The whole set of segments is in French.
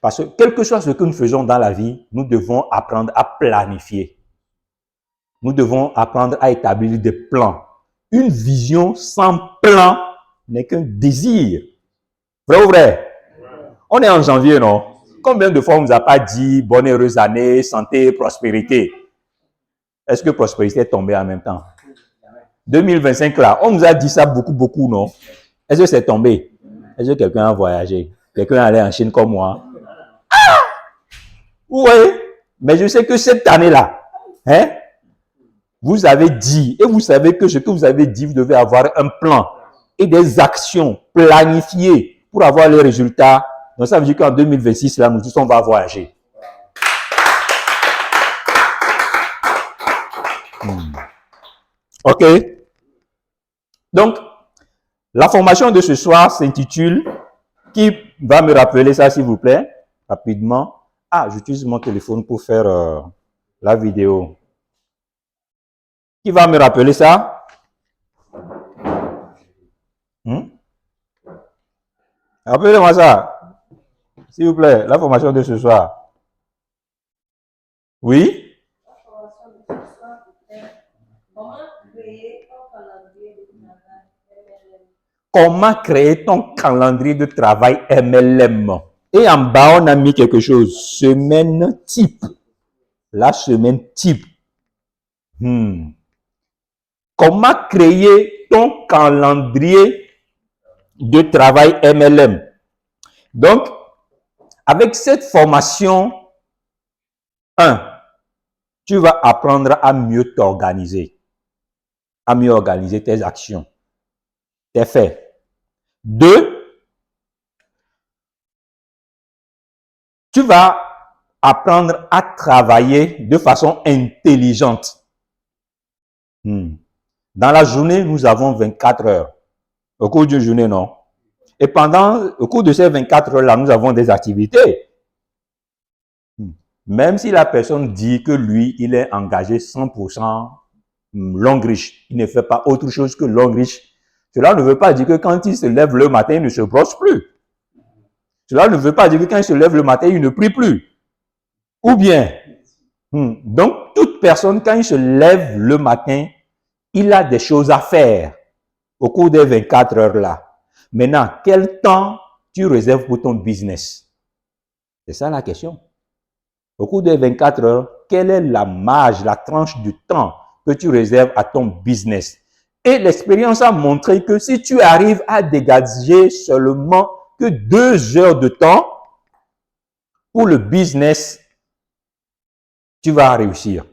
Parce que quel que soit ce que nous faisons dans la vie, nous devons apprendre à planifier. Nous devons apprendre à établir des plans. Une vision sans plan n'est qu'un désir. Vrai ou vrai? On est en janvier, non? Combien de fois on ne nous a pas dit bonne heureuse année, santé, prospérité? Est-ce que prospérité est tombée en même temps? 2025 là, on nous a dit ça beaucoup, non? Est-ce que c'est tombé? Est-ce que quelqu'un a voyagé? Quelqu'un est allé en Chine comme moi? Ah! Oui, mais je sais que cette année-là, hein, vous avez dit, et vous savez que ce que vous avez dit, vous devez avoir un plan et des actions planifiées pour avoir les résultats. Donc ça veut dire qu'en 2026, là, nous tous, on va voyager. OK? Donc, la formation de ce soir s'intitule « Qui va me rappeler ça, s'il vous plaît? » Rapidement. Ah, j'utilise mon téléphone pour faire la vidéo. Qui va me rappeler ça? Rappelez-moi ça, s'il vous plaît, la formation de ce soir. Oui? Comment créer ton calendrier de travail MLM? Et en bas, on a mis quelque chose. Semaine type. La semaine type. Comment créer ton calendrier de travail MLM? Donc, avec cette formation, 1, tu vas apprendre à mieux t'organiser, à mieux organiser tes actions, tes faits. 2, tu vas apprendre à travailler de façon intelligente. Dans la journée, nous avons 24 heures. Au cours d'une journée, non? Et au cours de ces 24 heures-là, nous avons des activités. Même si la personne dit que lui, il est engagé 100% long riche, il ne fait pas autre chose que long riche, cela ne veut pas dire que quand il se lève le matin, il ne se brosse plus. Cela ne veut pas dire que quand il se lève le matin, il ne prie plus. Ou bien, donc toute personne, quand il se lève le matin, il a des choses à faire au cours des 24 heures là. Maintenant, quel temps tu réserves pour ton business? C'est ça la question. Au cours des 24 heures, quelle est la marge, la tranche de temps que tu réserves à ton business? Et l'expérience a montré que si tu arrives à dégager seulement que 2 heures de temps pour le business, tu vas réussir.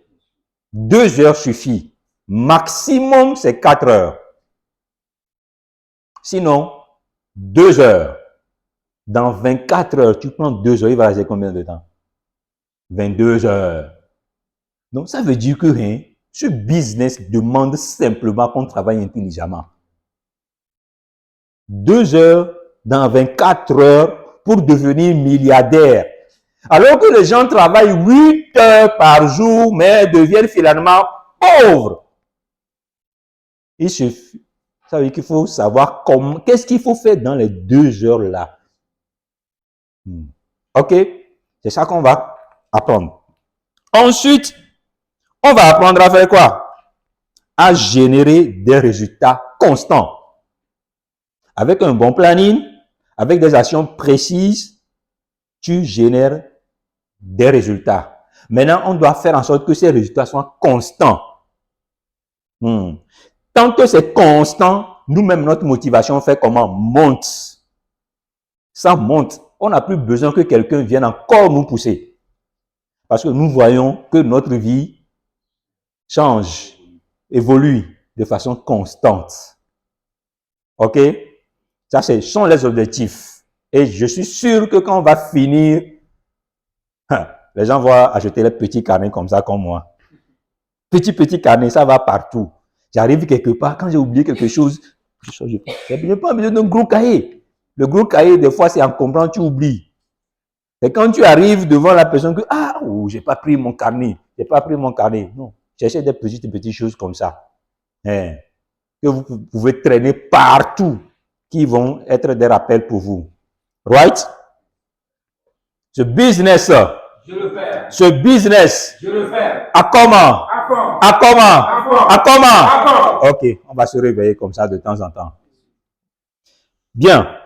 2 heures suffit. Maximum, c'est 4 heures. Sinon, 2 heures. Dans 24 heures, tu prends 2 heures, il va rester combien de temps? 22 heures. Donc, ça veut dire que ce business demande simplement qu'on travaille intelligemment. 2 heures dans 24 heures pour devenir milliardaire. Alors que les gens travaillent 8 heures par jour, mais deviennent finalement pauvres. Il suffit. Ça veut dire qu'il faut savoir comment, qu'est-ce qu'il faut faire dans les 2 heures là. OK? C'est ça qu'on va apprendre. Ensuite, on va apprendre à faire quoi? À générer des résultats constants. Avec un bon planning, avec des actions précises, tu génères des résultats. Maintenant, on doit faire en sorte que ces résultats soient constants. Tant que c'est constant, nous-mêmes, notre motivation fait comment? Monte. Ça monte. On n'a plus besoin que quelqu'un vienne encore nous pousser. Parce que nous voyons que notre vie change, évolue de façon constante. OK? Ça, ce sont les objectifs. Et je suis sûr que quand on va finir, les gens vont acheter les petits carnets comme ça, comme moi. Petit carnet, ça va partout. J'arrive quelque part, quand j'ai oublié quelque chose, je n'ai pas besoin d'un gros cahier. Le gros cahier, des fois, c'est encombrant, tu oublies. Et quand tu arrives devant la personne que, j'ai pas pris mon carnet, Non, cherchez des petites choses comme ça. Que vous pouvez traîner partout, qui vont être des rappels pour vous. Right? Ce business. Je le fais. Ce business. Je le fais. À comment? À quand? À comment? À quand? À comment? À quand? Ok, on va se réveiller comme ça de temps en temps. Bien.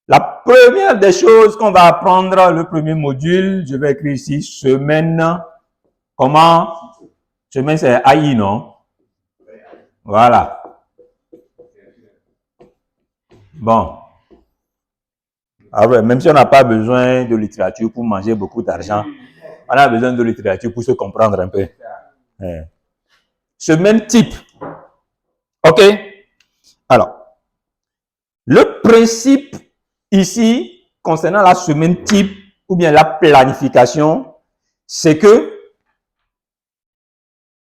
La première des choses qu'on va apprendre, le premier module, je vais écrire ici, semaine. Comment? Semaine, c'est AI, non? Voilà. Bon. Alors, même si on n'a pas besoin de littérature pour manger beaucoup d'argent, on a besoin de littérature pour se comprendre un peu. Semaine type. OK? Alors, le principe ici, concernant la semaine type ou bien la planification, c'est que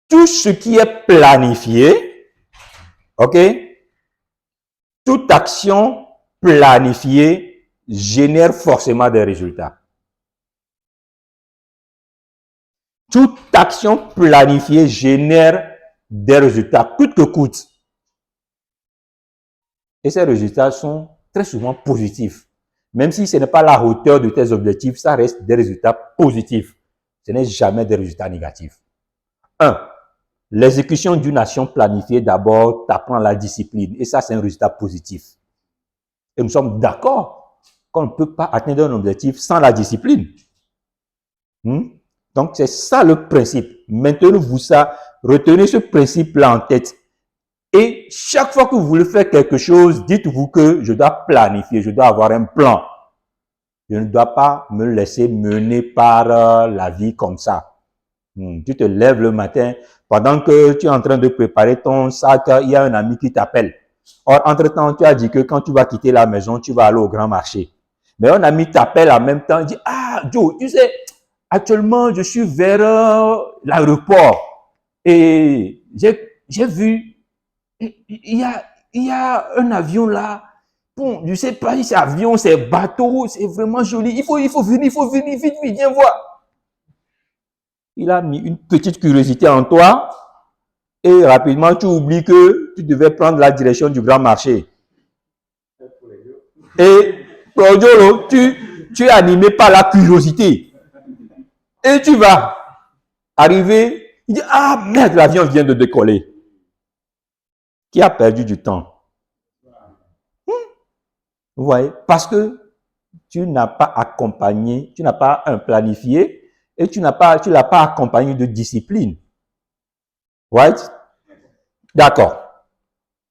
tout ce qui est planifié, OK? Toute action planifiée génère forcément des résultats. Toute action planifiée génère des résultats, coûte que coûte. Et ces résultats sont très souvent positifs. Même si ce n'est pas la hauteur de tes objectifs, ça reste des résultats positifs. Ce n'est jamais des résultats négatifs. 1. L'exécution d'une action planifiée, d'abord, t'apprend la discipline. Et ça, c'est un résultat positif. Et nous sommes d'accord qu'on ne peut pas atteindre un objectif sans la discipline. Donc, c'est ça le principe. Maintenez-vous ça. Retenez ce principe-là en tête. Et chaque fois que vous voulez faire quelque chose, dites-vous que je dois planifier, je dois avoir un plan. Je ne dois pas me laisser mener par la vie comme ça. Tu te lèves le matin, pendant que tu es en train de préparer ton sac, il y a un ami qui t'appelle. Or, entre-temps, tu as dit que quand tu vas quitter la maison, tu vas aller au grand marché. Mais un ami t'appelle en même temps, il dit, ah, Joe, tu sais, actuellement, je suis vers l'aéroport et j'ai vu, il y a un avion là. Bon, je sais pas si c'est avion, c'est bateau, c'est vraiment joli. Il faut venir, vite, viens voir. Il a mis une petite curiosité en toi et rapidement, tu oublies que tu devais prendre la direction du grand marché. Et, Claudio, tu es animé par la curiosité. Et tu vas arriver, il dit, ah merde, l'avion vient de décoller. Qui a perdu du temps? Vous voyez? Parce que tu n'as pas accompagné, tu n'as pas planifié et tu l'as pas accompagné de discipline. Right? D'accord.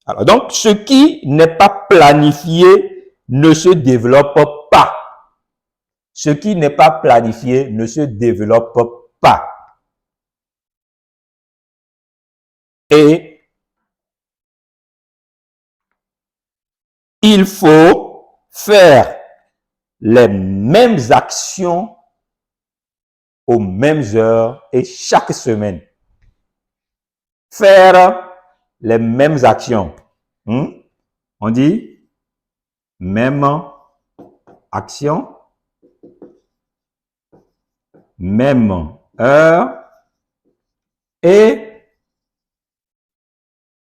Alors, donc, ce qui n'est pas planifié ne se développe pas. Ce qui n'est pas planifié ne se développe pas. Et il faut faire les mêmes actions aux mêmes heures et chaque semaine. Faire les mêmes actions. On dit même action, même heure et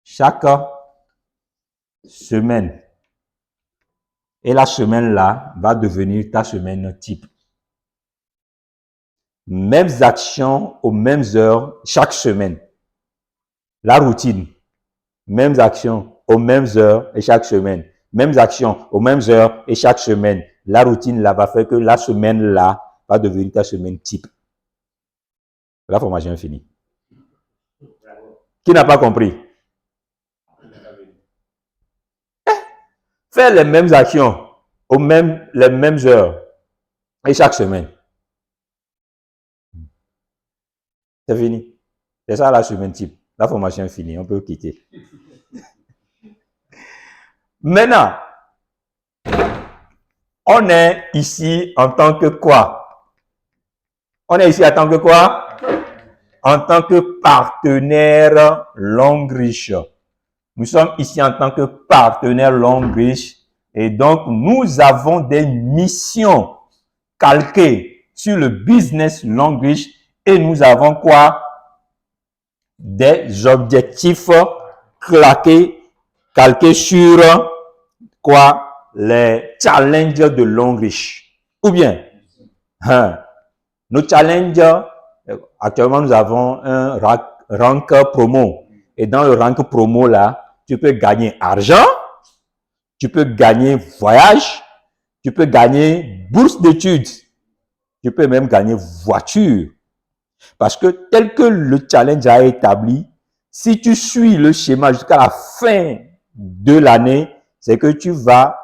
chaque semaine. Et la semaine-là va devenir ta semaine type. Mêmes actions aux mêmes heures chaque semaine. La routine. Mêmes actions aux mêmes heures et chaque semaine. Mêmes actions aux mêmes heures et chaque semaine. La routine là va faire que la semaine-là va devenir ta semaine type. La formation est finie. Qui n'a pas compris? Faire les mêmes actions les mêmes heures et chaque semaine. C'est fini. C'est ça la semaine type. La formation est finie. On peut quitter. Maintenant, on est ici en tant que quoi? On est ici en tant que quoi? En tant que partenaire Longreach. Nous sommes ici en tant que partenaire Longreach et donc nous avons des missions calquées sur le business Longreach et nous avons quoi? Des objectifs calqués sur quoi? Les challenges de Longreach. Ou bien, nos challenges, actuellement, nous avons un rank promo. Et dans le rank promo, là, tu peux gagner argent, tu peux gagner voyage, tu peux gagner bourse d'études, tu peux même gagner voiture. Parce que tel que le challenge a établi, si tu suis le schéma jusqu'à la fin de l'année, c'est que tu vas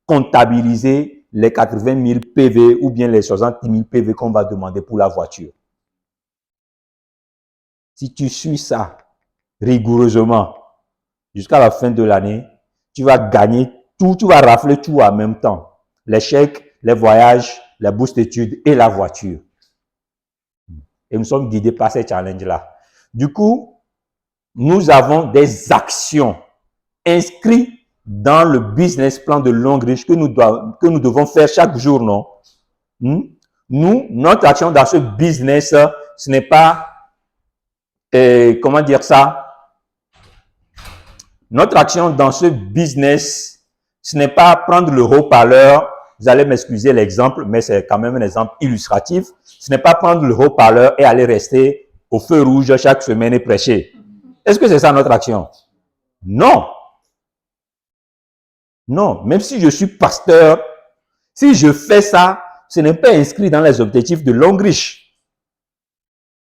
comptabiliser les 80 000 PV ou bien les 70 000 PV qu'on va demander pour la voiture. Si tu suis ça rigoureusement jusqu'à la fin de l'année, tu vas gagner tout, tu vas rafler tout en même temps. Les chèques, les voyages, les bourses d'études et la voiture. Et nous sommes guidés par ces challenges-là. Du coup, nous avons des actions inscrites dans le business plan de Longreach que nous devons faire chaque jour, non? Nous, notre action dans ce business, ce n'est pas, comment dire ça? Notre action dans ce business, ce n'est pas prendre le haut-parleur. Vous allez m'excuser l'exemple, mais c'est quand même un exemple illustratif. Ce n'est pas prendre le haut-parleur et aller rester au feu rouge chaque semaine et prêcher. Est-ce que c'est ça notre action? Non. Non. Même si je suis pasteur, si je fais ça, ce n'est pas inscrit dans les objectifs de Longreach.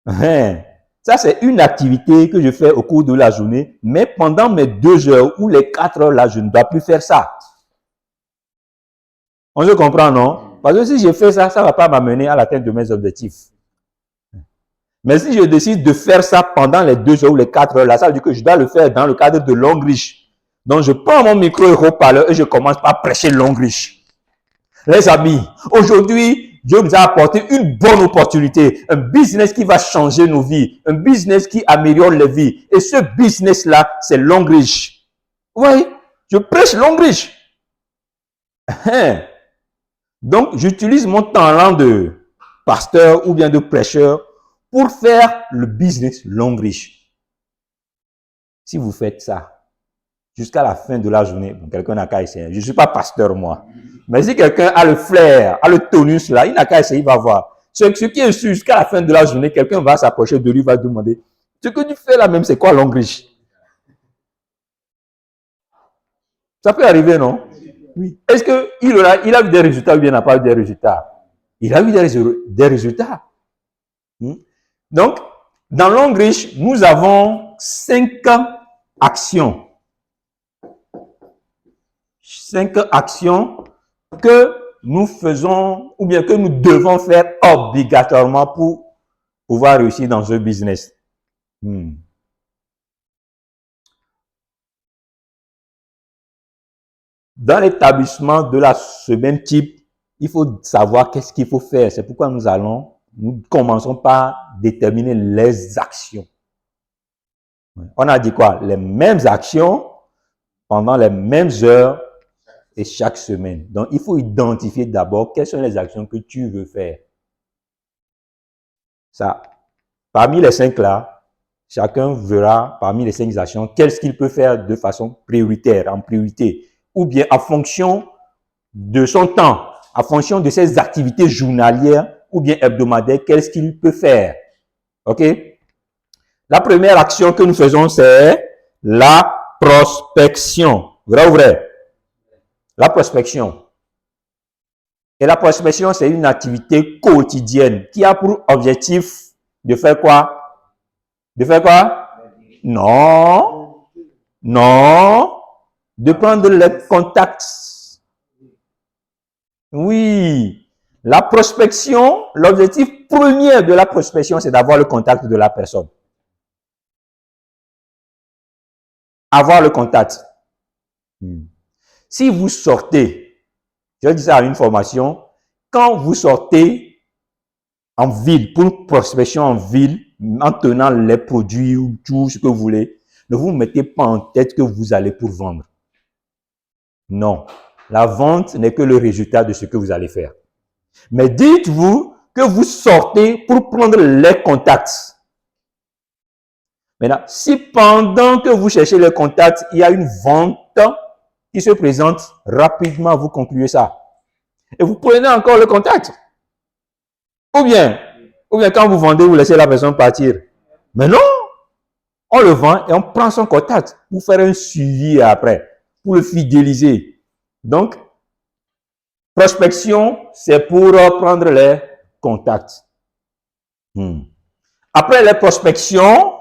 Ça, c'est une activité que je fais au cours de la journée, mais pendant mes 2 heures ou les 4 heures là, je ne dois plus faire ça. On se comprend, non? Parce que si je fais ça, ça ne va pas m'amener à l'atteinte de mes objectifs. Mais si je décide de faire ça pendant les 2 heures ou les 4 heures là, ça veut dire que je dois le faire dans le cadre de Longreach. Donc, je prends mon micro et haut-parleur et je commence par prêcher Longreach. Les amis, aujourd'hui, Dieu nous a apporté une bonne opportunité, un business qui va changer nos vies, un business qui améliore les vies. Et ce business-là, c'est Longreach. Oui, je prêche Longreach. Donc, j'utilise mon talent de pasteur ou bien de prêcheur pour faire le business Longreach. Si vous faites ça, jusqu'à la fin de la journée, bon, quelqu'un n'a qu'à essayer. Je ne suis pas pasteur, moi. Mais si quelqu'un a le flair, a le tonus là, il n'a qu'à essayer, il va voir. Ce qui est sûr, jusqu'à la fin de la journée, quelqu'un va s'approcher de lui, va demander, ce que tu fais là même, c'est quoi Longreach? Ça peut arriver, non? Oui. Est-ce qu'il a vu des résultats ou bien il n'a pas vu des résultats? Il a vu des résultats. Donc, dans Longreach, nous avons 5 actions. 5 actions que nous faisons ou bien que nous devons faire obligatoirement pour pouvoir réussir dans ce business. Dans l'établissement de la semaine type, il faut savoir qu'est-ce qu'il faut faire. C'est pourquoi nous commençons par déterminer les actions. On a dit quoi? Les mêmes actions pendant les mêmes heures et chaque semaine. Donc, il faut identifier d'abord quelles sont les actions que tu veux faire. Ça, parmi les 5 là, chacun verra parmi les 5 actions qu'est-ce qu'il peut faire de façon prioritaire, en priorité, ou bien en fonction de son temps, en fonction de ses activités journalières ou bien hebdomadaires, qu'est-ce qu'il peut faire. OK? La première action que nous faisons, c'est la prospection. Vrai ou vrai? La prospection. Et la prospection, c'est une activité quotidienne qui a pour objectif de faire quoi? De faire quoi? Non. Non. De prendre les contacts. Oui. La prospection, l'objectif premier de la prospection, c'est d'avoir le contact de la personne. Avoir le contact. Si vous sortez, je dis ça à une formation, quand vous sortez en ville, pour une prospection en ville, en tenant les produits ou tout ce que vous voulez, ne vous mettez pas en tête que vous allez pour vendre. Non. La vente n'est que le résultat de ce que vous allez faire. Mais dites-vous que vous sortez pour prendre les contacts. Maintenant, si pendant que vous cherchez les contacts, il y a une vente qui se présente rapidement, vous concluez ça. Et vous prenez encore le contact. Ou bien quand vous vendez, vous laissez la personne partir. Mais non, on le vend et on prend son contact pour faire un suivi après, pour le fidéliser. Donc, prospection, c'est pour prendre les contacts. Après les prospections,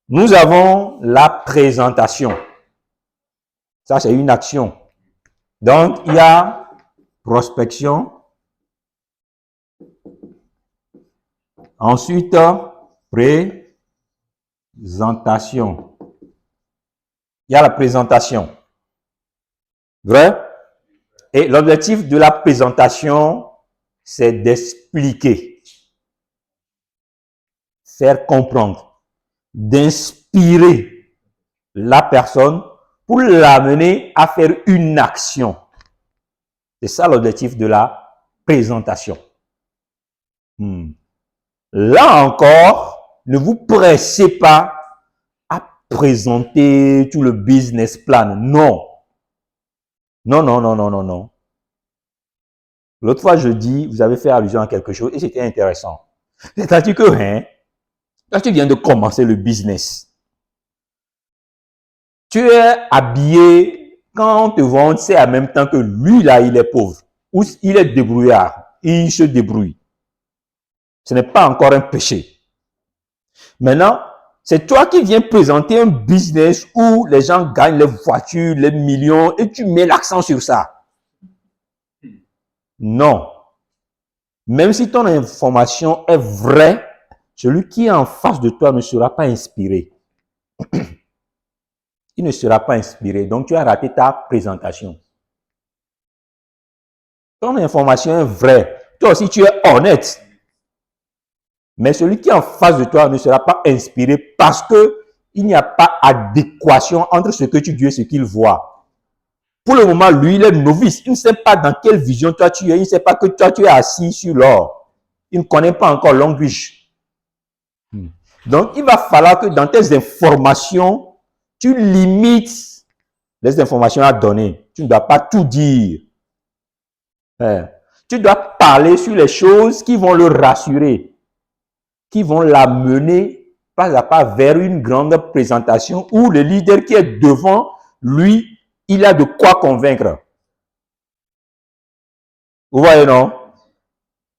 nous avons la présentation. Ça, c'est une action. Donc, il y a prospection. Ensuite, présentation. Il y a la présentation. Vrai? Et l'objectif de la présentation, c'est d'expliquer, faire comprendre, d'inspirer la personne pour l'amener à faire une action. C'est ça l'objectif de la présentation. Là encore, ne vous pressez pas à présenter tout le business plan. Non. Non, non, non, non, non, non. L'autre fois, je dis, vous avez fait allusion à quelque chose et c'était intéressant. C'est-à-dire que, quand tu viens de commencer le business, tu es habillé, quand on te vend, c'est en même temps que lui, là, il est pauvre. Ou il est débrouillard. Il se débrouille. Ce n'est pas encore un péché. Maintenant, c'est toi qui viens présenter un business où les gens gagnent les voitures, les millions, et tu mets l'accent sur ça. Non. Même si ton information est vraie, celui qui est en face de toi ne sera pas inspiré. Il ne sera pas inspiré. Donc, tu as raté ta présentation. Ton information est vraie. Toi aussi, tu es honnête. Mais celui qui est en face de toi ne sera pas inspiré parce que il n'y a pas adéquation entre ce que tu dis et ce qu'il voit. Pour le moment, lui, il est novice. Il ne sait pas dans quelle vision toi tu es. Il ne sait pas que toi, tu es assis sur l'or. Il ne connaît pas encore Longreach. Donc, il va falloir que dans tes informations, tu limites les informations à donner. Tu ne dois pas tout dire. Tu dois parler sur les choses qui vont le rassurer, qui vont l'amener pas à pas vers une grande présentation où le leader qui est devant lui, il a de quoi convaincre. Vous voyez, non?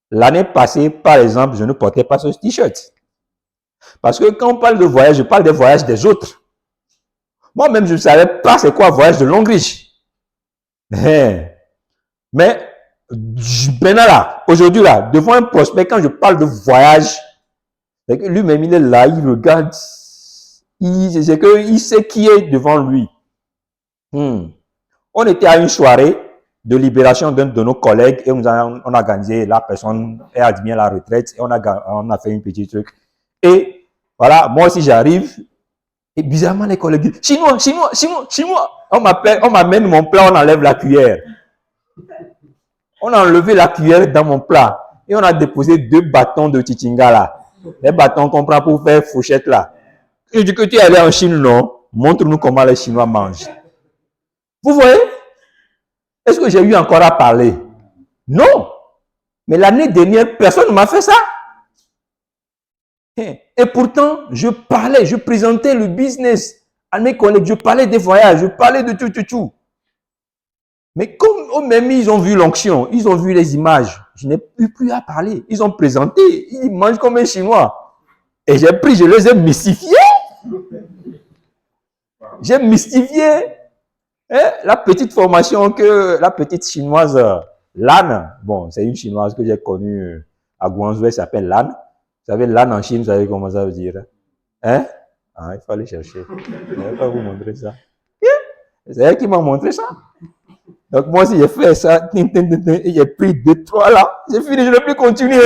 L'année passée, par exemple, je ne portais pas ce t-shirt. Parce que quand on parle de voyage, je parle des voyages des autres. Moi-même, je ne savais pas c'est quoi le voyage de Longreach. Mais maintenant là, aujourd'hui là, devant un prospect, quand je parle de voyage, lui-même il est là, il regarde, il sait qui est devant lui. On était à une soirée de libération d'un de nos collègues et on a organisé, la personne est admis à la retraite et on a fait une petite truc. Et voilà, moi aussi j'arrive et bizarrement les collègues disent chinois, chinois, chinois, chinois. On m'amène mon plat, on enlève la cuillère. On a enlevé la cuillère dans mon plat et on a déposé 2 bâtons de Tichinga là. Les bâtons qu'on prend pour faire fourchette là. Je dis que tu es allé en Chine, non? Montre-nous comment les Chinois mangent. Vous voyez? Est-ce que j'ai eu encore à parler? Non. Mais l'année dernière, personne ne m'a fait ça. Et pourtant, je parlais, je présentais le business à mes collègues, je parlais des voyages, je parlais de tout. Mais comme eux-mêmes, ils ont vu l'onction, ils ont vu les images, je n'ai plus à parler. Ils ont présenté, ils mangent comme un Chinois. Et j'ai pris, je les ai mystifiés. J'ai mystifié la petite formation que la petite chinoise Lan, bon, c'est une chinoise que j'ai connue à Guangzhou, elle s'appelle Lan. Vous savez, Lan en Chine, vous savez comment ça veut dire? Hein? Ah, il faut aller chercher. Je ne vais pas vous montrer ça. C'est elle qui m'a montré ça. Donc, moi aussi, j'ai fait ça, et j'ai pris 2, 3 là. J'ai fini, je ne vais plus continuer.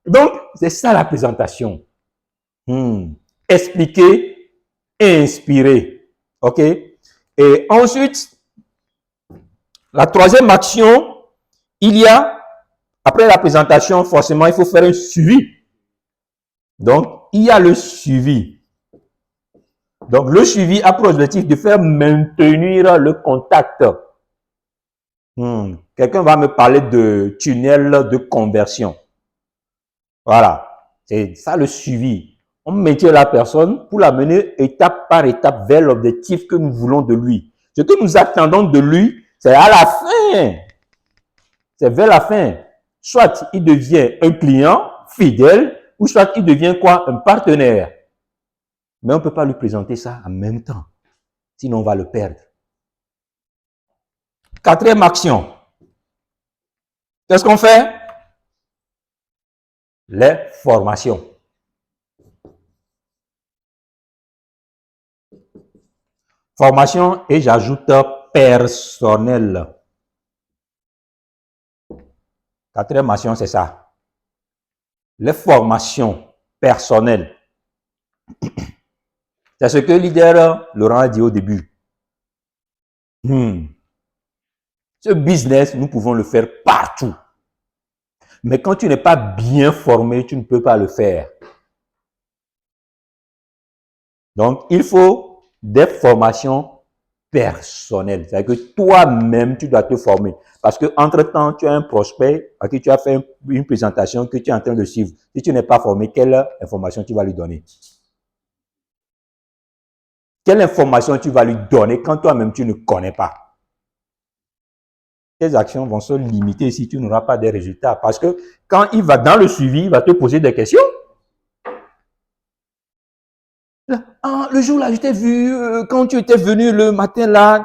Donc, c'est ça la présentation. Expliquer, inspirer. OK? Et ensuite, la troisième action, il y a, après la présentation, forcément, il faut faire un suivi. Donc, il y a le suivi. Donc, le suivi a pour objectif de faire maintenir le contact. Quelqu'un va me parler de tunnel de conversion. Voilà. C'est ça le suivi. On maintient la personne pour la mener étape par étape vers l'objectif que nous voulons de lui. Ce que nous attendons de lui, c'est à la fin. C'est vers la fin. Soit il devient un client fidèle, ou soit il devient quoi? Un partenaire. Mais on ne peut pas lui présenter ça en même temps. Sinon, on va le perdre. Quatrième action. Qu'est-ce qu'on fait? Les formations. Formation et j'ajoute personnel. Quatrième action, c'est ça. Les formations personnelles. C'est ce que le leader Laurent a dit au début. Ce business, nous pouvons le faire partout. Mais quand tu n'es pas bien formé, tu ne peux pas le faire. Donc, il faut des formations personnelles. C'est-à-dire que toi-même, tu dois te former. Parce que entre-temps, tu as un prospect à qui tu as fait une présentation que tu es en train de suivre. Si tu n'es pas formé, quelle information tu vas lui donner? Quelle information tu vas lui donner quand toi-même tu ne connais pas? Tes actions vont se limiter si tu n'auras pas des résultats. Parce que quand il va dans le suivi, il va te poser des questions. Ah, le jour là, je t'ai vu, quand tu étais venu le matin là,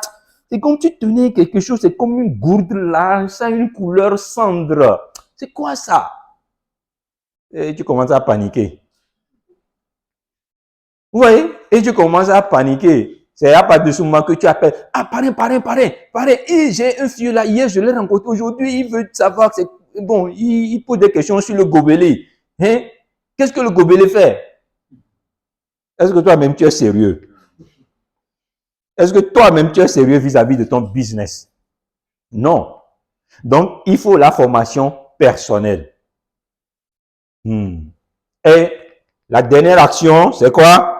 c'est comme tu tenais quelque chose, c'est comme une gourde là, ça a une couleur cendre. C'est quoi ça? Et tu commences à paniquer. Vous voyez? Et tu commences à paniquer. C'est à partir de ce moment que tu appelles. Ah, parrain. Et j'ai un fille là, hier, je l'ai rencontré aujourd'hui, il veut savoir, c'est bon, il pose des questions sur le gobelet. Hein? Qu'est-ce que le gobelet fait? Est-ce que toi-même tu es sérieux? Est-ce que toi-même tu es sérieux vis-à-vis de ton business? Non. Donc, il faut la formation personnelle. Et la dernière action, c'est quoi?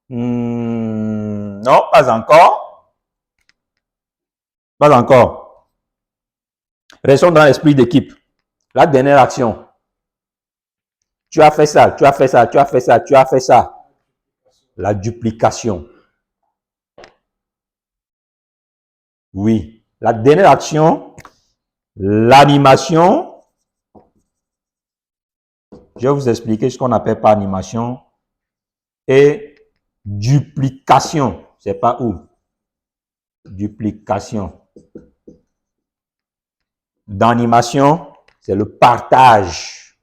Non, pas encore. Pas encore. Restons dans l'esprit d'équipe. La dernière action. Tu as fait ça, tu as fait ça, tu as fait ça, tu as fait ça. La duplication. Oui. La dernière action, l'animation. Je vais vous expliquer ce qu'on appelle par animation. Et duplication. C'est pas où? Duplication. D'animation, c'est le partage.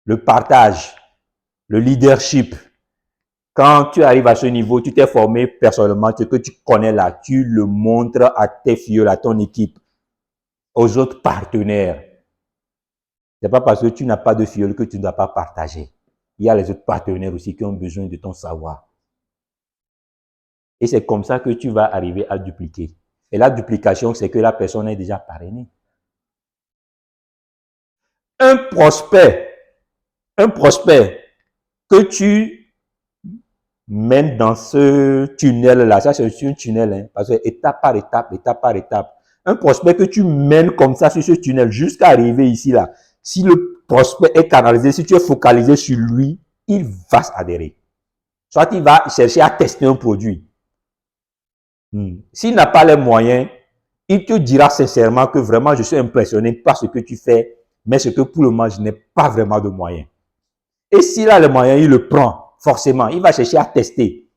Le partage. Le leadership. Quand tu arrives à ce niveau, tu t'es formé personnellement, ce que tu connais là, tu le montres à tes filles, à ton équipe, aux autres partenaires. C'est pas parce que tu n'as pas de filleul que tu ne dois pas partager. Il y a les autres partenaires aussi qui ont besoin de ton savoir. Et c'est comme ça que tu vas arriver à dupliquer. Et la duplication, c'est que la personne est déjà parrainée. Un prospect que tu mènes dans ce tunnel-là, ça c'est un tunnel, hein, parce que étape par étape. Un prospect que tu mènes comme ça sur ce tunnel jusqu'à arriver ici, là, si le prospect est canalisé, si tu es focalisé sur lui, il va s'adhérer. Soit il va chercher à tester un produit. S'il n'a pas les moyens, il te dira sincèrement que vraiment je suis impressionné par ce que tu fais, mais ce que pour le moment, je n'ai pas vraiment de moyens. Et s'il a les moyens, il le prend, forcément. Il va chercher à tester.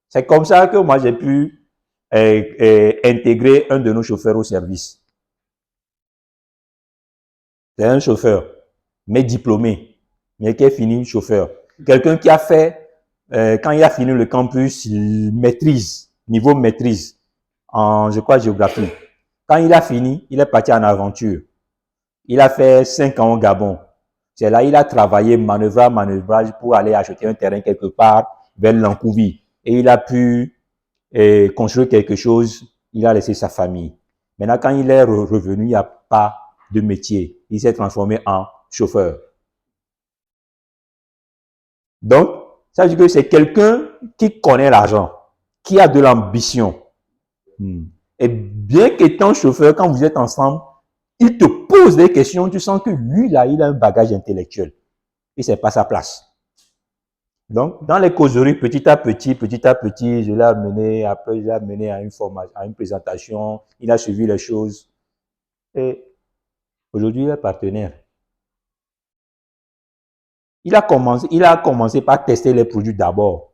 C'est comme ça que moi, j'ai pu intégrer un de nos chauffeurs au service. C'est un chauffeur, mais diplômé, mais qui est fini chauffeur. Quelqu'un qui a fait, quand il a fini le campus, il maîtrise, niveau maîtrise, en, je crois, géographie. Quand il a fini, il est parti en aventure. Il a fait 5 ans au Gabon. C'est là il a travaillé manœuvrage pour aller acheter un terrain quelque part vers l'Ancouvi. Et il a pu construire quelque chose. Il a laissé sa famille. Maintenant, quand il est revenu, il n'y a pas de métier. Il s'est transformé en chauffeur. Donc, Ça veut dire que c'est quelqu'un qui connaît l'argent, qui a de l'ambition. Et bien qu'étant chauffeur, quand vous êtes ensemble, il te pose des questions, tu sens que lui, là, il a un bagage intellectuel. Et c'est pas sa place. Donc, dans les causeries, petit à petit, je l'ai amené, après, je l'ai amené à une formation, à une présentation, il a suivi les choses. Et aujourd'hui, il est partenaire. Il a commencé par tester les produits d'abord.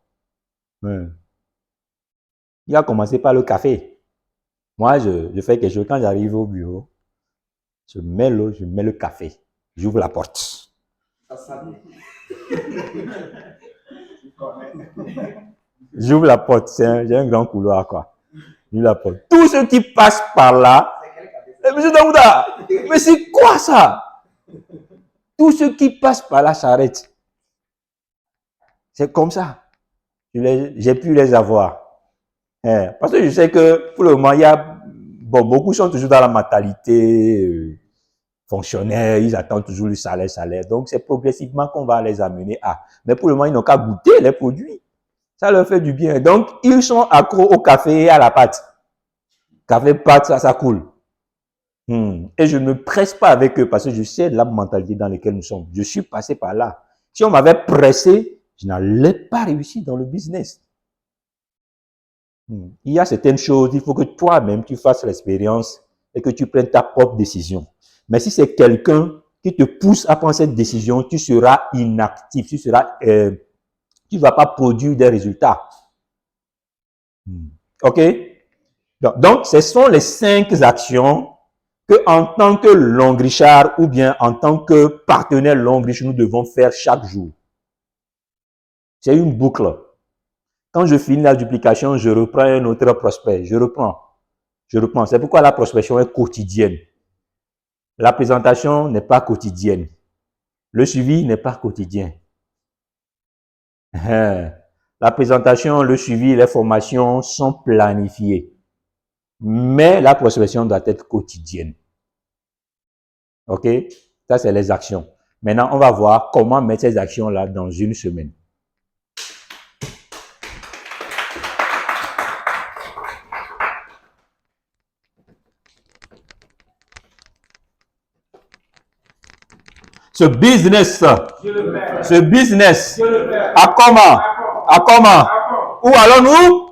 Il a commencé par le café. Moi, je fais quelque chose. Quand j'arrive au bureau, je mets l'eau, je mets le café. J'ouvre la porte. J'ouvre la porte. J'ai un grand couloir, quoi. J'ouvre la porte. Tous ceux qui passent par là, monsieur Daouda, mais c'est quoi ça? Tous ceux qui passent par là s'arrêtent. C'est comme ça. J'ai pu les avoir. Parce que je sais que pour le moment, beaucoup sont toujours dans la mentalité fonctionnaire, ils attendent toujours le salaire. Donc, c'est progressivement qu'on va les amener à. Mais pour le moment, ils n'ont qu'à goûter les produits. Ça leur fait du bien. Donc, ils sont accros au café et à la pâte. Café, pâte, ça coule. Et je ne me presse pas avec eux parce que je sais la mentalité dans laquelle nous sommes. Je suis passé par là. Si on m'avait pressé, je n'allais pas réussir dans le business. Il y a certaines choses, il faut que toi-même tu fasses l'expérience et que tu prennes ta propre décision. Mais si c'est quelqu'un qui te pousse à prendre cette décision, tu seras inactif, tu ne vas pas produire des résultats. OK? Donc, ce sont les 5 actions que, en tant que Longrichard ou bien en tant que partenaire Longrich, nous devons faire chaque jour. C'est une boucle. Quand je finis la duplication, je reprends un autre prospect. Je reprends. C'est pourquoi la prospection est quotidienne. La présentation n'est pas quotidienne. Le suivi n'est pas quotidien. La présentation, le suivi, les formations sont planifiées. Mais la prospection doit être quotidienne. OK? Ça, c'est les actions. Maintenant, on va voir comment mettre ces actions-là dans une semaine. Ce business, à comment? Où allons-nous?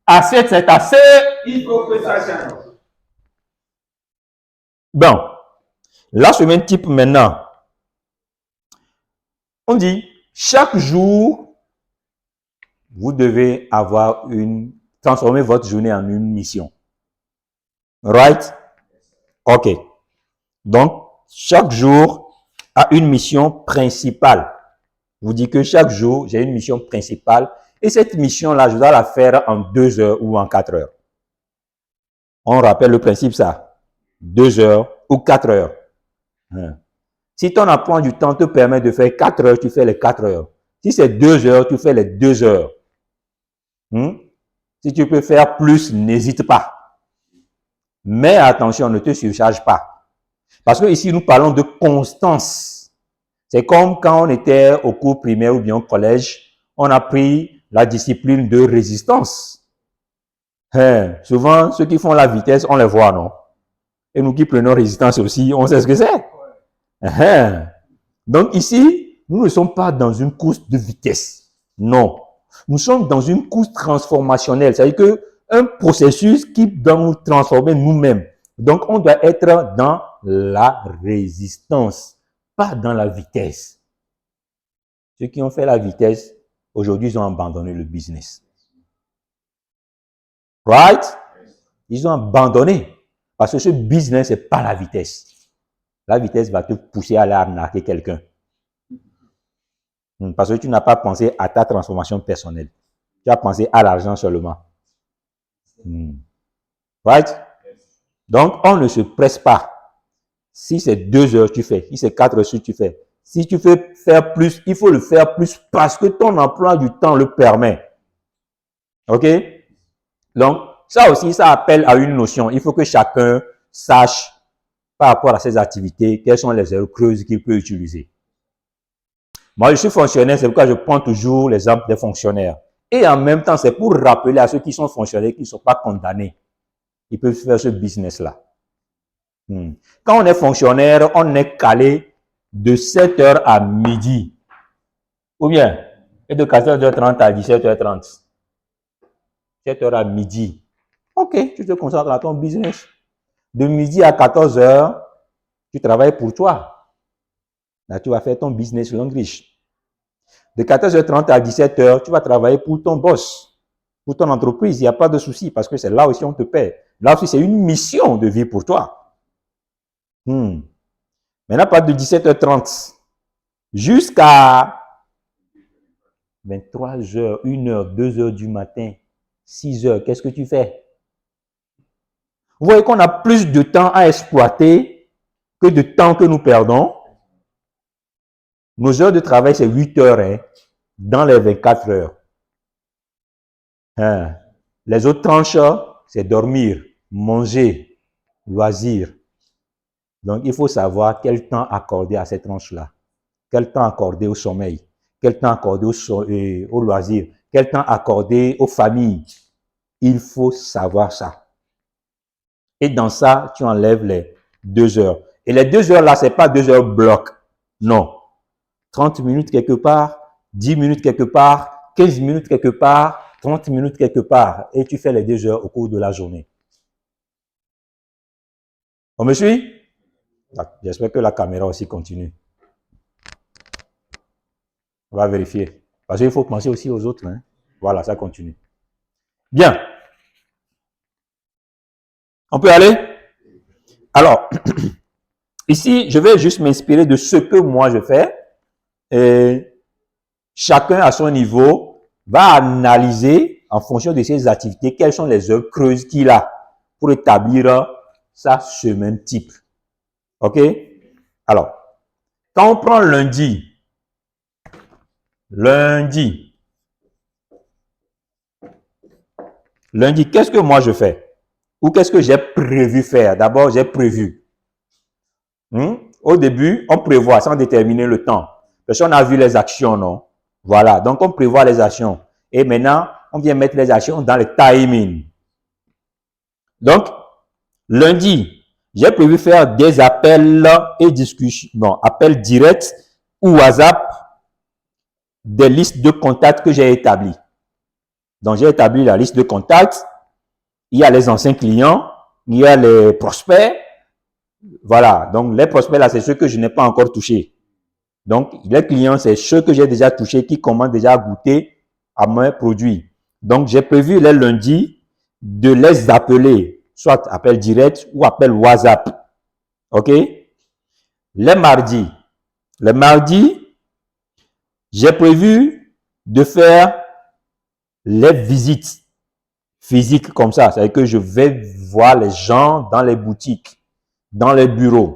Assiette, c'est assez. Il faut que ça change. Bon, la semaine type maintenant. On dit, chaque jour, vous devez transformer votre journée en une mission. Right? OK. Donc, chaque jour a une mission principale. Je vous dis que chaque jour, j'ai une mission principale. Et cette mission-là, je dois la faire en 2 heures ou en 4 heures. On rappelle le principe, ça. 2 heures ou 4 heures. Si ton emploi du temps te permet de faire 4 heures, tu fais les 4 heures. Si c'est 2 heures, tu fais les 2 heures. Si tu peux faire plus, n'hésite pas. Mais attention, ne te surcharge pas. Parce que ici, nous parlons de constance. C'est comme quand on était au cours primaire ou bien au collège, on a pris la discipline de résistance. Souvent, ceux qui font la vitesse, on les voit, non? Et nous qui prenons résistance aussi, on sait ce que c'est. Donc ici, nous ne sommes pas dans une course de vitesse. Non. Nous sommes dans une course transformationnelle. C'est-à-dire que un processus qui doit nous transformer nous-mêmes. Donc, on doit être dans la résistance, pas dans la vitesse. Ceux qui ont fait la vitesse, aujourd'hui, ils ont abandonné le business. Right? Ils ont abandonné. Parce que ce business, c'est pas la vitesse. La vitesse va te pousser à aller arnaquer quelqu'un. Parce que tu n'as pas pensé à ta transformation personnelle. Tu as pensé à l'argent seulement. Right? Donc, on ne se presse pas. Si c'est 2 heures, tu fais. Si c'est 4 heures, tu fais. Si tu veux faire plus, il faut le faire plus parce que ton emploi du temps le permet. OK? Donc, ça aussi, ça appelle à une notion. Il faut que chacun sache, par rapport à ses activités, quelles sont les erreurs creuses qu'il peut utiliser. Moi, je suis fonctionnaire, c'est pourquoi je prends toujours l'exemple des fonctionnaires. Et en même temps, c'est pour rappeler à ceux qui sont fonctionnaires qu'ils ne sont pas condamnés. Ils peuvent faire ce business-là. Quand on est fonctionnaire, on est calé de 7h à midi. Ou bien, et de 14h30 à 17h30. 7h à midi. Ok, tu te concentres à ton business. De midi à 14h, tu travailles pour toi. Là, tu vas faire ton business Longreach. De 14h30 à 17h, tu vas travailler pour ton boss, pour ton entreprise. Il n'y a pas de souci parce que c'est là aussi on te paie. Là aussi, c'est une mission de vie pour toi. Maintenant, pas de 17h30 jusqu'à 23h, 1h, 2h du matin, 6h. Qu'est-ce que tu fais? Vous voyez qu'on a plus de temps à exploiter que de temps que nous perdons. Nos heures de travail, c'est 8 heures dans les 24 heures. Les autres tranches, c'est dormir, manger, loisir. Donc, il faut savoir quel temps accorder à ces tranches-là. Quel temps accorder au sommeil. Quel temps accorder au loisir. Quel temps accorder aux familles. Il faut savoir ça. Et dans ça, tu enlèves les 2 heures. Et les 2 heures là, c'est pas 2 heures bloc. Non. 30 minutes quelque part, 10 minutes quelque part, 15 minutes quelque part, 30 minutes quelque part. Et tu fais les 2 heures au cours de la journée. On me suit? J'espère que la caméra aussi continue. On va vérifier. Parce qu'il faut penser aussi aux autres. Voilà, ça continue. Bien. On peut aller? Alors, ici, je vais juste m'inspirer de ce que moi je fais. Et chacun à son niveau va analyser en fonction de ses activités quelles sont les heures creuses qu'il a pour établir sa semaine type. OK? Alors, quand on prend lundi, qu'est-ce que moi je fais? Ou qu'est-ce que j'ai prévu faire? D'abord, j'ai prévu. Au début, on prévoit sans déterminer le temps. Parce qu'on a vu les actions, non? Voilà, donc on prévoit les actions. Et maintenant, on vient mettre les actions dans le timing. Donc, lundi, j'ai prévu faire des appels et discussions, appels directs ou WhatsApp des listes de contacts que j'ai établies. Donc, j'ai établi la liste de contacts. Il y a les anciens clients, il y a les prospects. Voilà, donc les prospects là, c'est ceux que je n'ai pas encore touchés. Donc, les clients, c'est ceux que j'ai déjà touchés, qui commencent déjà à goûter à mes produits. Donc, j'ai prévu les lundis de les appeler, soit appel direct ou appel WhatsApp. OK? Les mardis, j'ai prévu de faire les visites physiques comme ça. C'est-à-dire que je vais voir les gens dans les boutiques, dans les bureaux,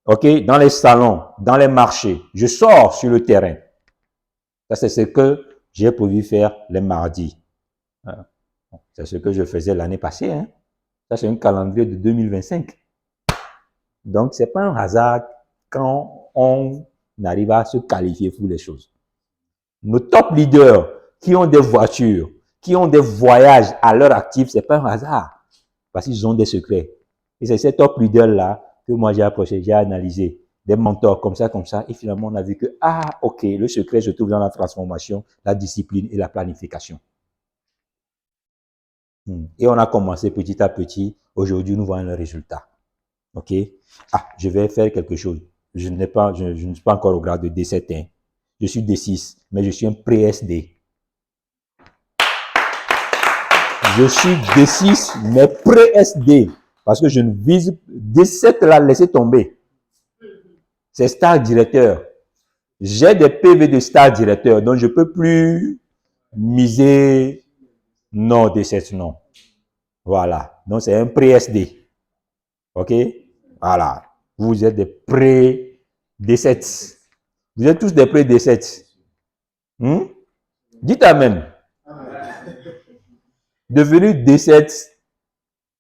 OK, dans les salons, dans les marchés. Je sors sur le terrain. Ça, c'est ce que j'ai prévu faire les mardis. C'est ce que je faisais l'année passée. Ça, c'est un calendrier de 2025. Donc, c'est pas un hasard quand on arrive à se qualifier pour les choses. Nos top leaders qui ont des voitures, qui ont des voyages à leur actif, c'est pas un hasard. Parce qu'ils ont des secrets. Et c'est ces top leaders-là que moi j'ai approché, j'ai analysé. Des mentors comme ça. Et finalement, on a vu que, ok, le secret se trouve dans la transformation, la discipline et la planification. Et on a commencé petit à petit. Aujourd'hui, nous voyons le résultat. OK? Je vais faire quelque chose. Je ne suis pas encore au grade de D7. Je suis D6, mais je suis un pré-SD. Je suis D6, mais pré-SD. Parce que je ne vise D7 là, laissez tomber. C'est star directeur. J'ai des PV de star directeur, donc je ne peux plus miser. Non, D7, non. Voilà. Donc, c'est un pré-SD. OK? Voilà. Vous êtes des pré-D7. Vous êtes tous des pré-D7. Dites Amen. Devenir D7,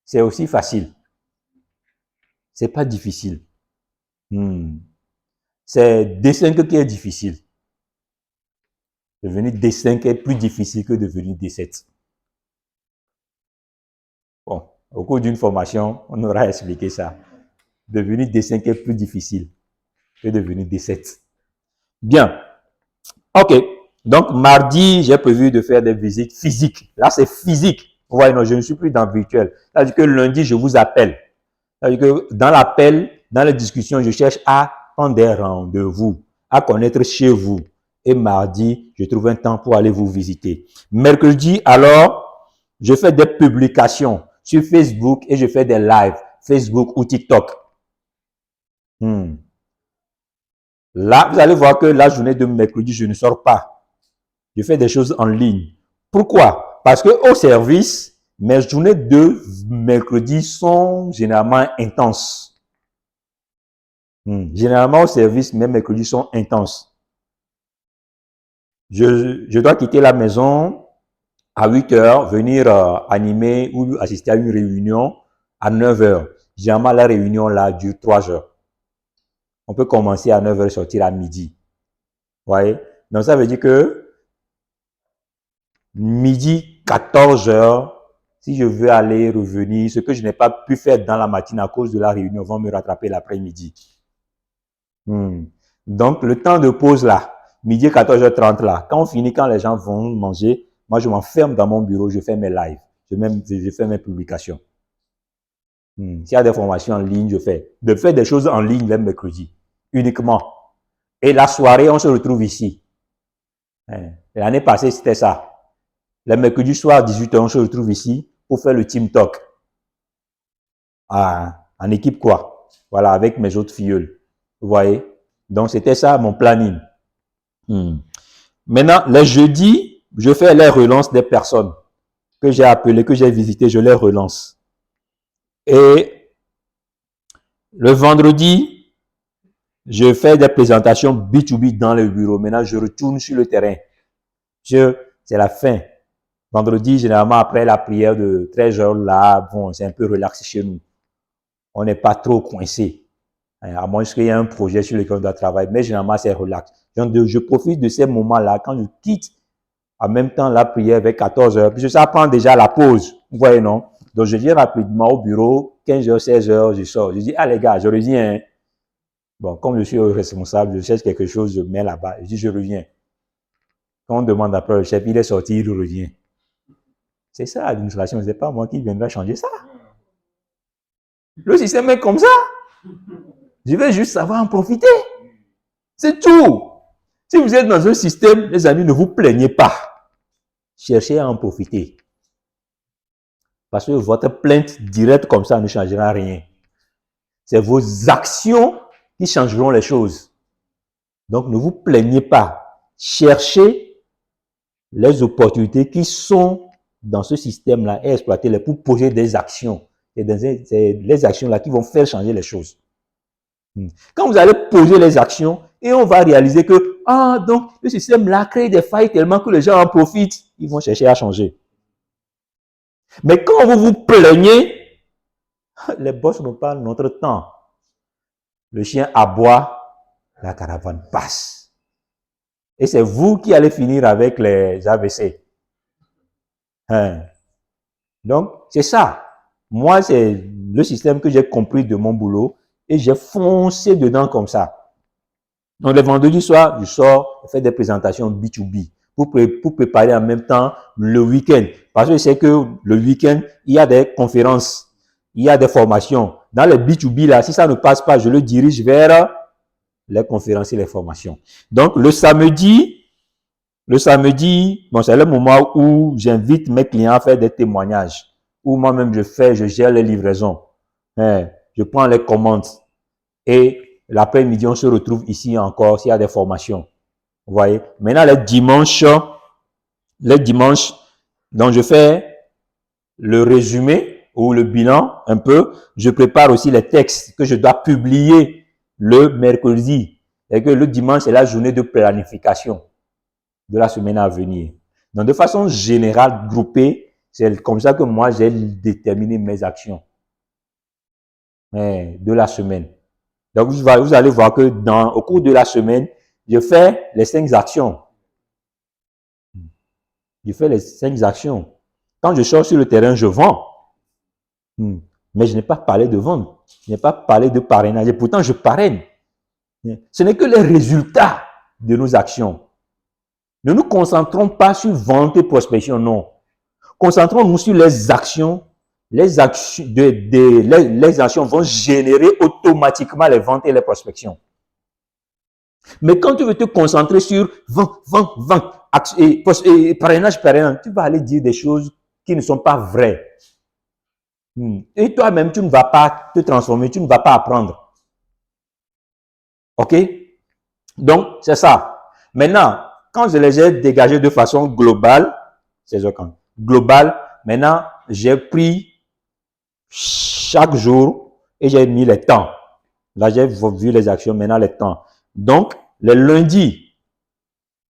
c'est aussi facile. C'est pas difficile. C'est D5 qui est difficile. Devenir D5 est plus difficile que devenir D7. Bon, au cours d'une formation, on aura expliqué ça. Devenir D5 est plus difficile que devenir D7. Bien. OK. Donc, mardi, j'ai prévu de faire des visites physiques. Là, c'est physique. Vous voyez, non, je ne suis plus dans le virtuel. C'est-à-dire que lundi, je vous appelle. C'est-à-dire que dans l'appel, dans les discussions, je cherche à prendre des rendez-vous, à connaître chez vous. Et mardi, je trouve un temps pour aller vous visiter. Mercredi, alors, je fais des publications sur Facebook et je fais des lives, Facebook ou TikTok. Là, vous allez voir que la journée de mercredi, je ne sors pas. Je fais des choses en ligne. Pourquoi? Parce que au service, mes journées de mercredi sont généralement intenses. Généralement au service, mes mercredis sont intenses. Je dois quitter la maison à 8 heures, venir animer ou assister à une réunion à 9 heures. Généralement, la réunion là dure 3 heures. On peut commencer à 9 heures et sortir à midi. Vous voyez? Donc, ça veut dire que midi, 14 heures, si je veux aller revenir, ce que je n'ai pas pu faire dans la matinée à cause de la réunion, vont me rattraper l'après-midi. Donc, le temps de pause là, midi 14h30 là, quand on finit, quand les gens vont manger, moi je m'enferme dans mon bureau, je fais mes lives, je fais mes publications. S'il y a des formations en ligne, je fais. De faire des choses en ligne le mercredi, uniquement. Et la soirée, on se retrouve ici. L'année passée, c'était ça. Le mercredi soir, 18h, on se retrouve ici pour faire le team talk. En équipe quoi? Voilà, avec mes autres filleuls. Vous voyez? Donc, c'était ça mon planning. Maintenant, les jeudis, je fais les relances des personnes que j'ai appelées, que j'ai visitées, je les relance. Et le vendredi, je fais des présentations B2B dans le bureau. Maintenant, je retourne sur le terrain. C'est la fin. Vendredi, généralement, après la prière de 13 heures, là, bon, c'est un peu relax chez nous. On n'est pas trop coincé. À moins qu'il y ait un projet sur lequel on doit travailler. Mais généralement, c'est relax. Donc, je profite de ces moments-là quand je quitte en même temps la prière vers 14 heures. Puisque ça prend déjà la pause. Vous voyez, non? Donc, je viens rapidement au bureau. 15 heures, 16 heures, je sors. Je dis, ah les gars, je reviens. Bon, comme je suis responsable, je cherche quelque chose, je mets là-bas. Je dis, je reviens. Quand on demande après le chef, il est sorti, il revient. C'est ça l'administration. Ce n'est pas moi qui viendrai changer ça. Le système est comme ça. Je vais juste savoir en profiter. C'est tout. Si vous êtes dans un système, les amis, ne vous plaignez pas. Cherchez à en profiter. Parce que votre plainte directe comme ça ne changera rien. C'est vos actions qui changeront les choses. Donc, ne vous plaignez pas. Cherchez les opportunités qui sont dans ce système-là et exploitez-les pour poser des actions. C'est les actions-là qui vont faire changer les choses. Quand vous allez poser les actions, et on va réaliser que, donc, le système-là crée des failles tellement que les gens en profitent, ils vont chercher à changer. Mais quand vous vous plaignez, les boss n'ont pas notre temps. Le chien aboie, la caravane passe. Et c'est vous qui allez finir avec les AVC. Donc, c'est ça. Moi, c'est le système que j'ai compris de mon boulot et j'ai foncé dedans comme ça. Donc, le vendredi soir, je sors, je fais des présentations B2B pour préparer en même temps le week-end. Parce que je sais que le week-end, il y a des conférences, il y a des formations. Dans les B2B, là, si ça ne passe pas, je le dirige vers les conférences et les formations. Donc, le samedi, bon, c'est le moment où j'invite mes clients à faire des témoignages. Où moi-même, je gère les livraisons. Je prends les commandes. Et l'après-midi, on se retrouve ici encore s'il y a des formations. Vous voyez? Maintenant, les dimanches, donc je fais le résumé ou le bilan un peu. Je prépare aussi les textes que je dois publier le mercredi. Et que le dimanche, c'est la journée de planification de la semaine à venir. Donc, de façon générale, groupée, c'est comme ça que moi, j'ai déterminé mes actions de la semaine. Donc, vous allez voir que au cours de la semaine, je fais les 5 actions. Je fais les 5 actions. Quand je sors sur le terrain, je vends. Mais je n'ai pas parlé de vente. Je n'ai pas parlé de parrainage. Et pourtant, je parraine. Ce n'est que les résultats de nos actions. Ne nous concentrons pas sur vente et prospection, non. Concentrons-nous sur les actions. Les actions vont générer automatiquement les ventes et les prospections. Mais quand tu veux te concentrer sur vente, et parrainage, tu vas aller dire des choses qui ne sont pas vraies. Et toi-même, tu ne vas pas te transformer, tu ne vas pas apprendre. OK? Donc, c'est ça. Maintenant, quand je les ai dégagés de façon globale, maintenant, j'ai pris chaque jour et j'ai mis les temps. Là, j'ai vu les actions, maintenant les temps. Donc, les lundis,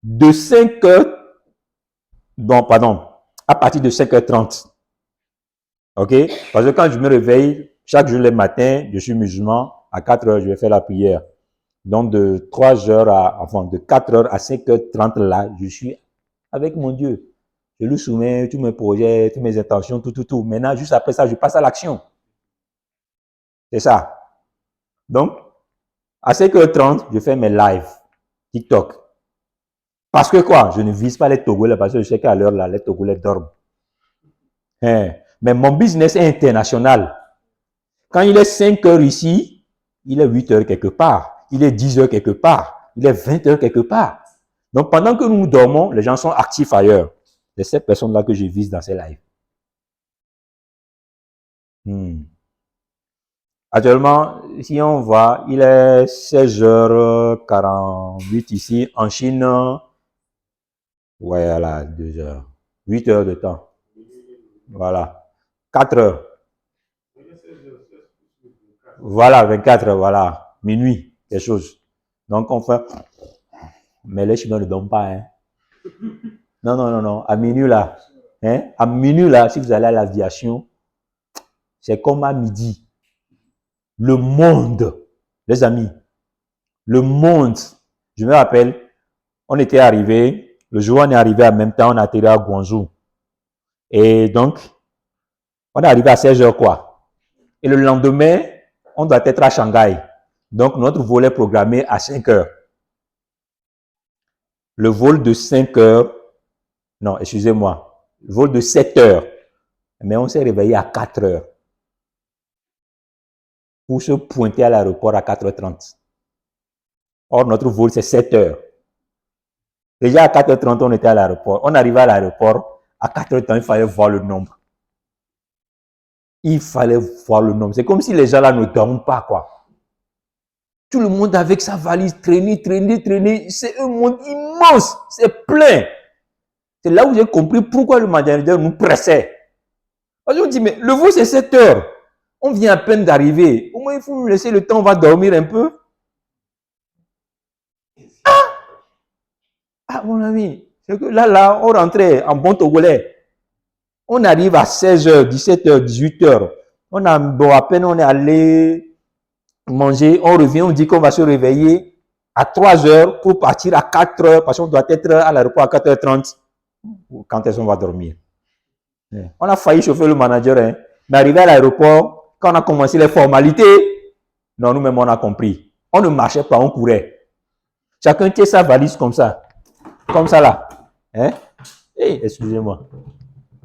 de 5 heures, à partir de 5h30. OK? Parce que quand je me réveille, chaque jour le matin, je suis musulman, à 4 heures, je vais faire la prière. Donc, de 4 heures à 5h30, là, je suis avec mon Dieu. Je lui soumets tous mes projets, toutes mes intentions, tout. Maintenant, juste après ça, je passe à l'action. C'est ça. Donc, à 5h30, je fais mes lives, TikTok. Parce que quoi? Je ne vise pas les Togolais, parce que je sais qu'à l'heure là, les Togolais dorment. Mais mon business est international. Quand il est 5 heures ici, il est 8 heures quelque part. Il est 10 heures quelque part. Il est 20 heures quelque part. Donc, pendant que nous dormons, les gens sont actifs ailleurs. C'est ces personnes-là que je vise dans ces lives. Actuellement, si on voit, il est 16h48 ici. En Chine, ouais, là, 2 heures. 8 heures de temps. Voilà. 4 heures. Voilà, 24 heures, voilà. Minuit, quelque chose. Donc, on fait... Mais les Chinois ne dorment pas, hein. Non. À minuit, là. À minuit, là, si vous allez à l'aviation, c'est comme à midi. Le monde, les amis, le monde, je me rappelle, on était arrivé, le jour où on est arrivé en même temps, on a atterri à Guangzhou. Et donc, on est arrivé à 16h, quoi. Et le lendemain, on doit être à Shanghai. Donc, notre vol est programmé à 5h. Le vol de 5h, non, excusez-moi, le vol de 7h. Mais on s'est réveillé à 4h. Pour se pointer à l'aéroport à 4h30. Or, notre vol, c'est 7h. Déjà à 4h30, on était à l'aéroport. On arrivait à l'aéroport, à 4h30, il fallait voir le nombre. Il fallait voir le nombre. C'est comme si les gens là ne dorment pas, quoi. Tout le monde avec sa valise, traîner. C'est un monde immense. C'est plein. C'est là où j'ai compris pourquoi le manager nous pressait. Parce qu'on dit, mais le vol, c'est 7h. On vient à peine d'arriver. Au moins, il faut nous laisser le temps, on va dormir un peu. Ah, mon ami, c'est que là, on rentrait en bon Togolais. On arrive à 16h, 17h, 18h. À peine on est allé manger, on revient, on dit qu'on va se réveiller à 3h pour partir à 4h, parce qu'on doit être à l'aéroport à 4h30. Quand est-ce qu'on va dormir? On a failli chauffer le manager, hein. Mais arrivé à l'aéroport, quand on a commencé les formalités, non, nous-mêmes, on a compris. On ne marchait pas, on courait. Chacun tient sa valise comme ça. Comme ça, là. Hein? Hey, excusez-moi.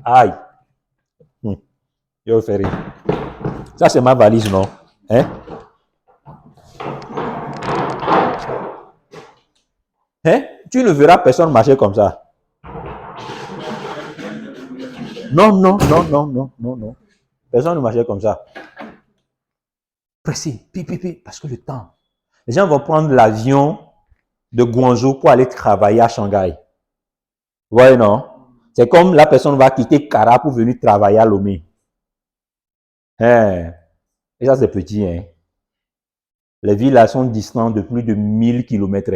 Aïe. Je vais faire rire. Ça, c'est ma valise, non? Hein? Tu ne verras personne marcher comme ça. Non. Personne ne marchait comme ça. Pressé, parce que le temps. Les gens vont prendre l'avion de Guangzhou pour aller travailler à Shanghai. Vous voyez, non? C'est comme la personne va quitter Kara pour venir travailler à Lomé. Et ça, c'est petit, hein. Les villes là sont distantes de plus de 1000 km.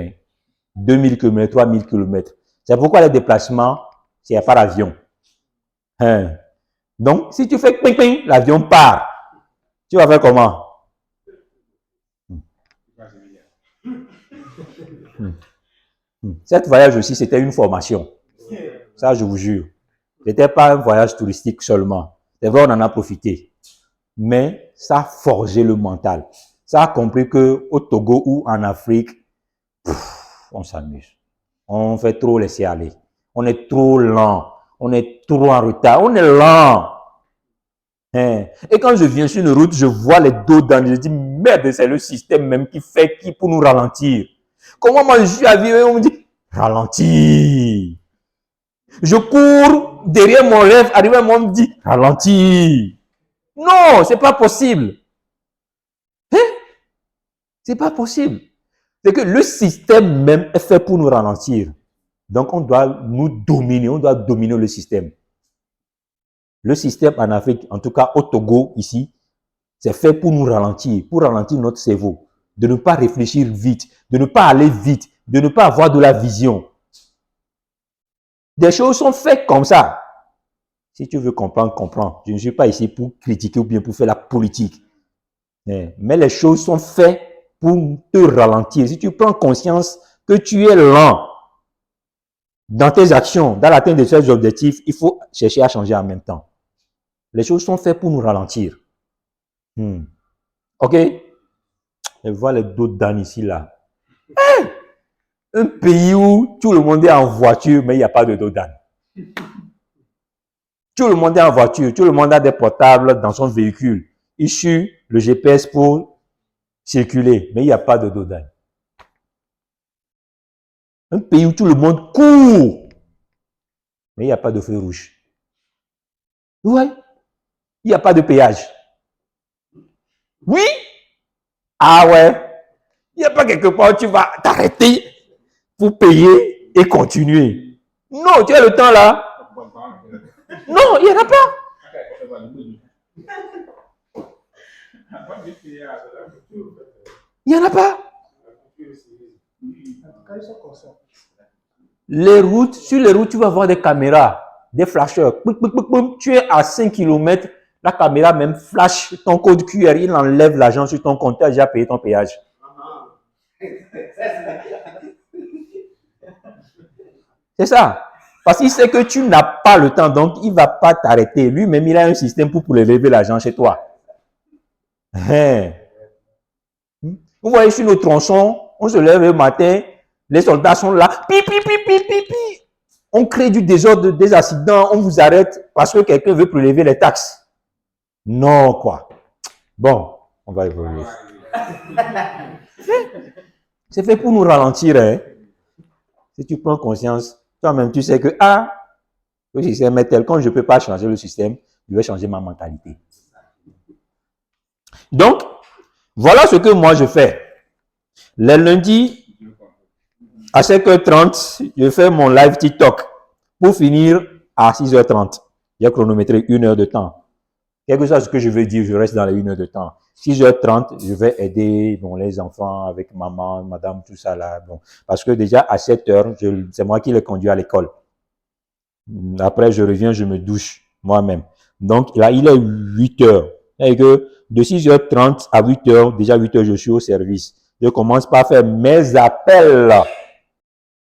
2000 km, 3000 km. C'est pourquoi les déplacements, c'est par avion. Donc, si tu fais ping, l'avion part. Tu vas faire comment? Cette voyage aussi, c'était une formation. Ça, je vous jure. C'était pas un voyage touristique seulement. C'est vrai, on en a profité. Mais ça a forgé le mental. Ça a compris que au Togo ou en Afrique, on s'amuse. On fait trop laisser aller. On est trop lent. On est trop en retard. On est lent. Hein? Et quand je viens sur une route, je vois les dos d'âne. Je dis, merde, c'est le système même qui fait qui pour nous ralentir. Comment moi je suis à vivre et on me dit, ralentis. Je cours derrière mon rêve, arrivé à moi, on me dit, ralentis. Non, c'est pas possible. Hein? C'est pas possible. C'est que le système même est fait pour nous ralentir. Donc, on doit nous dominer, on doit dominer le système. Le système en Afrique, en tout cas au Togo, ici, c'est fait pour nous ralentir notre cerveau, de ne pas réfléchir vite, de ne pas aller vite, de ne pas avoir de la vision. Des choses sont faites comme ça. Si tu veux comprendre, comprends. Je ne suis pas ici pour critiquer ou bien pour faire la politique. Mais les choses sont faites pour te ralentir. Si tu prends conscience que tu es lent dans tes actions, dans l'atteinte de tes objectifs, il faut chercher à changer en même temps. Les choses sont faites pour nous ralentir. Ok? Je vois les dos d'âne ici, là. Hey! Un pays où tout le monde est en voiture, mais il n'y a pas de dos d'âne. Tout le monde est en voiture, tout le monde a des portables dans son véhicule. Il suit le GPS pour circuler, mais il n'y a pas de dos d'âne. Un pays où tout le monde court, mais il n'y a pas de feu rouge. Ouais. Il n'y a pas de péage. Oui? Ah ouais. Il n'y a pas quelque part où tu vas t'arrêter pour payer et continuer. Non, tu as le temps là. Non, il n'y en a pas. Il n'y en a pas. Les routes, sur les routes, tu vas voir des caméras, des flasheurs. Tu es à 5 km, la caméra même flash ton code QR, il enlève l'argent sur ton compte, tu as déjà payé ton péage. C'est ça. Parce qu'il sait que tu n'as pas le temps, donc il ne va pas t'arrêter. Lui-même, il a un système pour lever l'argent chez toi. Vous voyez sur nos tronçons, on se lève le matin, les soldats sont là, pi, pi, pi, pi, pi, pi. On crée du désordre, des accidents, on vous arrête parce que quelqu'un veut prélever les taxes. Non, quoi. Bon, on va évoluer. C'est fait pour nous ralentir. Hein? Si tu prends conscience, toi-même, tu sais que, le système est tel, quand je ne peux pas changer le système, je vais changer ma mentalité. Donc, voilà ce que moi je fais. Les lundis, à 5h30, je fais mon live TikTok pour finir à 6h30. J'ai chronométré 1 heure de temps. Quelque chose que je veux dire, je reste dans les 1 heure de temps. 6h30, je vais aider les enfants avec maman, madame, tout ça là. Bon, parce que déjà à 7h, c'est moi qui les conduis à l'école. Après, je reviens, je me douche moi-même. Donc là, il est 8h. Et que de 6h30 à 8h, déjà 8h, je suis au service. Je commence par faire mes appels